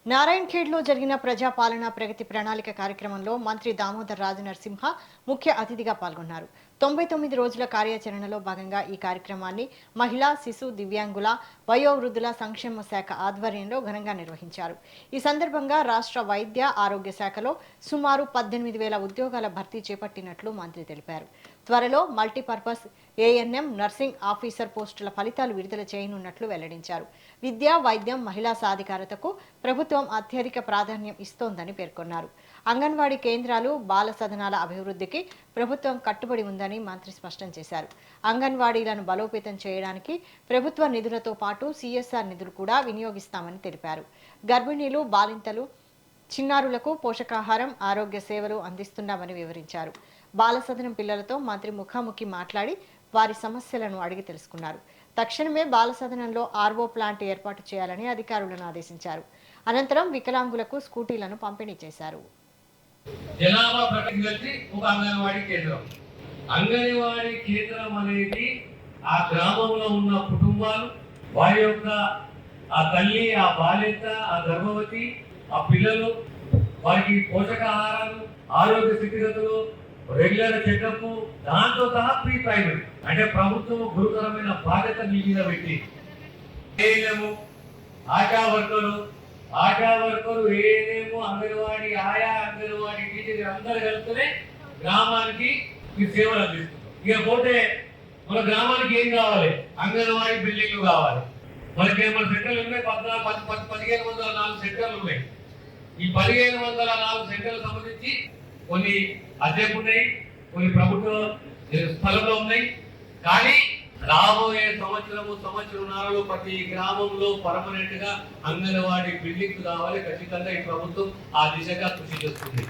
నారాయణఖేడ్లో జరిగిన ప్రజాపాలన ప్రగతి ప్రణాళిక కార్యక్రమంలో మంత్రి దామోదర్ రాజనరసింహ ముఖ్య అతిథిగా పాల్గొన్నారు. 99 రోజుల కార్యాచరణలో భాగంగా ఈ కార్యక్రమాన్ని మహిళా, శిశు, దివ్యాంగుల, వయోవృద్ధుల సంక్షేమ శాఖ ఆధ్వర్యంలో ఘనంగా నిర్వహించారు. ఈ సందర్భంగా రాష్ట్ర వైద్య ఆరోగ్య శాఖలో సుమారు 18,000 ఉద్యోగాల భర్తీ చేపట్టినట్లు మంత్రి తెలిపారు. త్వరలో మల్టీపర్పస్ ఏఎన్ఎం, నర్సింగ్ ఆఫీసర్ పోస్టుల ఫలితాలు విడుదల చేయనున్నట్లు వెల్లడించారు. విద్య, వైద్యం, మహిళా సాధికారతకు ప్రభుత్వం అత్యధిక ప్రాధాన్యం ఇస్తోందని పేర్కొన్నారు. అంగన్వాడీ కేంద్రాలు, బాల సదనాల అభివృద్ధికి ప్రభుత్వం కట్టుబడి ఉందని మంత్రి స్పష్టం చేశారు. అంగన్వాడీలను బలోపేతం చేయడానికి ప్రభుత్వ నిధులతో పాటు సిఎస్ఆర్ నిధులు కూడా వినియోగిస్తామని తెలిపారు. గర్భిణీలు, బాలింతలు, చిన్నారులకు పోషకాహారం, ఆరోగ్య సేవలు అందిస్తున్నామని వివరించారు. బాల సదనం పిల్లలతో మంత్రి ముఖాముఖి మాట్లాడి వారి సమస్యలను అడిగి తెలుసుకున్నారు. తక్షణమే బాల సదనంలో ఆర్ఓ ప్లాంట్ ఏర్పాటు చేయాలని అధికారులను ఆదేశించారు. అనంతరం వికలాంగులకు స్కూటీలను పంపిణీ చేశారు. జనాభా ప్రతినిధి ఒక అంగన్వాడీ కేంద్రం. అంగన్వాడీ కేంద్రం అనేది ఆ గ్రామంలో ఉన్న కుటుంబాలు, వారి యొక్క ఆ తల్లి, ఆ బాలింత, ఆ గర్భవతి, ఆ పిల్లలు, వారికి పోషకాహారాలు, ఆరోగ్య స్థితిగతులు, రెగ్యులర్ చెకప్, దాంతో సహా ప్రీ ప్రైమరీ అంటే ప్రభుత్వం గురుతరమైన బాధ్యత మీద పెట్టి ఆశా వర్కరు ఏదేమో అంగన్వాడీ ఆయా అంగన్వాడీ టీచర్ అందరూ కలిస్తేనే గ్రామానికి ఈ సేవలు అందిస్తున్నారు. ఇక పోతే మన గ్రామానికి ఏం కావాలి? అంగన్వాడీ బిల్డింగ్లు కావాలి. మనకి మన సెంటర్లు ఉన్నాయి, 1504 సెంటర్లు ఉన్నాయి. ఈ 1504 సెంటర్లకు సంబంధించి కొన్ని అద్దెకు ఉన్నాయి, కొన్ని ప్రభుత్వ స్థలంలో ఉన్నాయి. కానీ రాబోయే సంవత్సరంన్నరలో ప్రతి గ్రామంలో పర్మనెంట్ గా అంగన్వాడీ బిల్డింగ్స్ కావాలి. ఖచ్చితంగా ఈ ప్రభుత్వం ఆ దిశగా కృషి చేస్తుంది.